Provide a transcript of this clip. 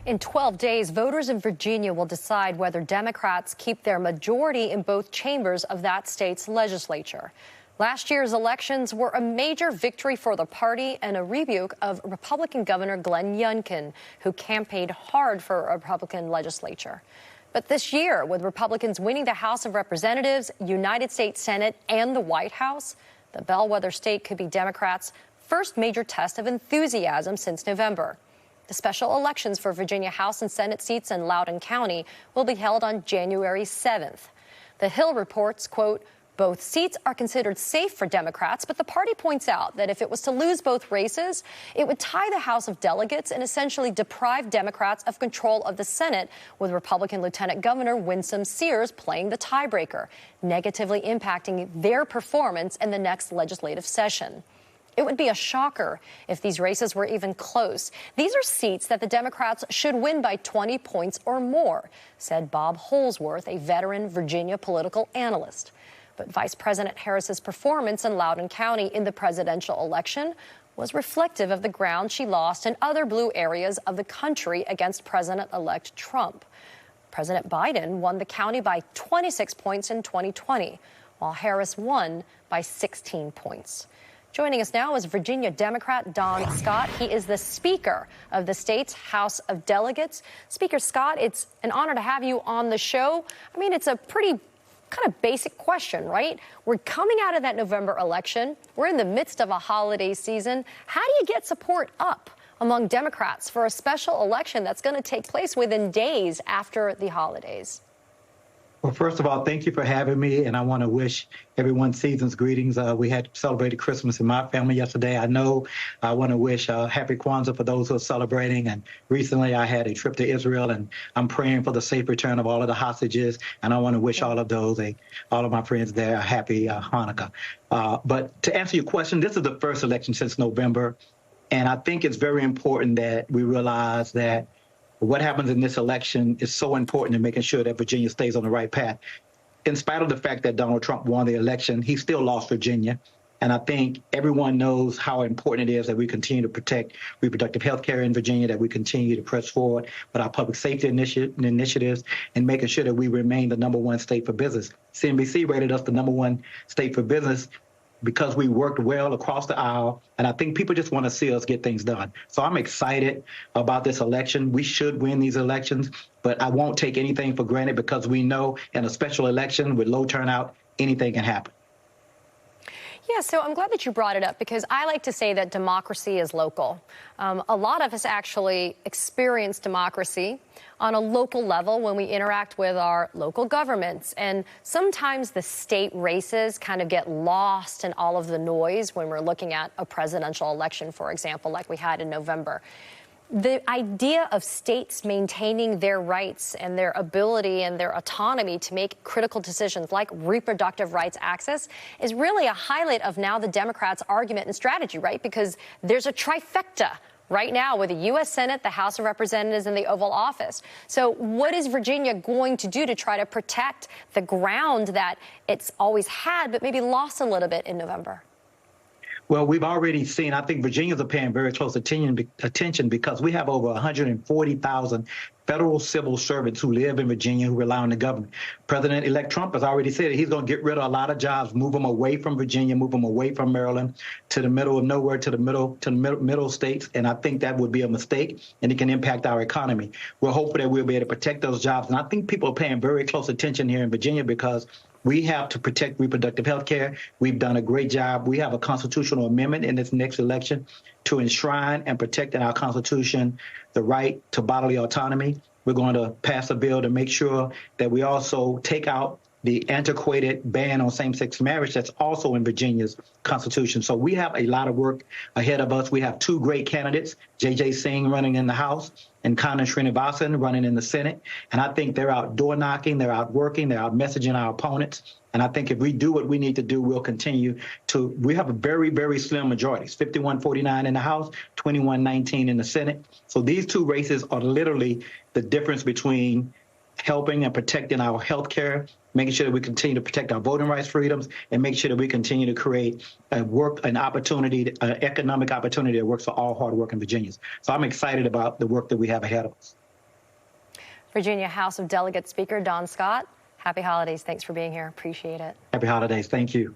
In 12 days, voters in Virginia will decide whether Democrats keep their majority in both chambers of that state's legislature. Last year's elections were a major victory for the party and a rebuke of Republican Governor Glenn Youngkin, who campaigned hard for a Republican legislature. But this year, with Republicans winning the House of Representatives, United States Senate, and the White House, the bellwether state could be Democrats' first major test of enthusiasm since November. The special elections for Virginia House and Senate seats in Loudoun County will be held on January 7th. The Hill reports, quote, both seats are considered safe for Democrats, but the party points out that if it was to lose both races, it would tie the House of Delegates and essentially deprive Democrats of control of the Senate, with Republican Lieutenant Governor Winsome Sears playing the tiebreaker, negatively impacting their performance in the next legislative session. It would be a shocker if these races were even close. These are seats that the Democrats should win by 20 points or more, said Bob Holsworth, a veteran Virginia political analyst. But Vice President Harris's performance in Loudoun County in the presidential election was reflective of the ground she lost in other blue areas of the country against President-elect Trump. President Biden won the county by 26 points in 2020, while Harris won by 16 points. Joining us now is Virginia Democrat Don Scott. He is the Speaker of the state's House of Delegates. Speaker Scott, it's an honor to have you on the show. I mean, it's a pretty kind of basic question, right? We're coming out of that November election. We're in the midst of a holiday season. How do you get support up among Democrats for a special election that's going to take place within days after the holidays? Well, first of all, thank you for having me, and I want to wish everyone season's greetings. We had celebrated Christmas in my family yesterday. I want to wish happy Kwanzaa for those who are celebrating, and recently I had a trip to Israel, and I'm praying for the safe return of all of the hostages, and I want to wish all of my friends there a happy Hanukkah. But to answer your question, this is the first election since November, and I think it's very important that we realize that what happens in this election is so important in making sure that Virginia stays on the right path. In spite of the fact that Donald Trump won the election, he still lost Virginia. And I think everyone knows how important it is that we continue to protect reproductive health care in Virginia, that we continue to press forward with our public safety initiatives and making sure that we remain the #1 state for business. CNBC rated us the #1 state for business because we worked well across the aisle, and I think people just want to see us get things done. So I'm excited about this election. We should win these elections, but I won't take anything for granted because we know in a special election with low turnout, anything can happen. Yeah, so I'm glad that you brought it up because I like to say that democracy is local. A lot of us actually experience democracy on a local level when we interact with our local governments. And sometimes the state races kind of get lost in all of the noise when we're looking at a presidential election, for example, like we had in November. The idea of states maintaining their rights and their ability and their autonomy to make critical decisions like reproductive rights access is really a highlight of now the Democrats' argument and strategy, right? Because there's a trifecta right now with the U.S. Senate, the House of Representatives, and the Oval Office. So what is Virginia going to do to try to protect the ground that it's always had but maybe lost a little bit in November? Well, we've already seen, I think Virginians are paying very close attention because we have over 140,000 federal civil servants who live in Virginia who rely on the government. President-elect Trump has already said he's going to get rid of a lot of jobs, move them away from Virginia, move them away from Maryland to the middle of nowhere, to the middle states. And I think that would be a mistake, and it can impact our economy. We're hopeful that we'll be able to protect those jobs. And I think people are paying very close attention here in Virginia because we have to protect reproductive health care. We've done a great job. We have a constitutional amendment in this next election to enshrine and protect in our Constitution the right to bodily autonomy. We're going to pass a bill to make sure that we also take out the antiquated ban on same-sex marriage that's also in Virginia's Constitution. So we have a lot of work ahead of us. We have two great candidates, J.J. Singh running in the House and Kannan Srinivasan running in the Senate. And I think they're out door knocking, they're out working, they're out messaging our opponents. And I think if we do what we need to do, we'll continue to. We have a very, very slim majority. It's 51-49 in the House, 21-19 in the Senate. So these two races are literally the difference between helping and protecting our health care, making sure that we continue to protect our voting rights freedoms, and make sure that we continue to create an opportunity, an economic opportunity that works for all hardworking Virginians. So I'm excited about the work that we have ahead of us. Virginia House of Delegates Speaker Don Scott, happy holidays. Thanks for being here. Appreciate it. Happy holidays. Thank you.